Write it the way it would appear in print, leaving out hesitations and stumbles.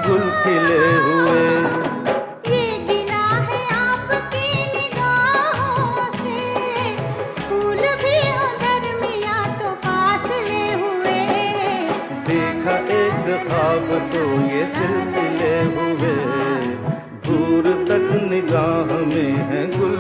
गुल खिले हुए। ये गिला है आपकी निगाहों से, फूल भी हो दरमिया तो फासले हुए। देखा एक ख्वाब तो ये सिलसिले हुए, दूर तक निगाह में है गुल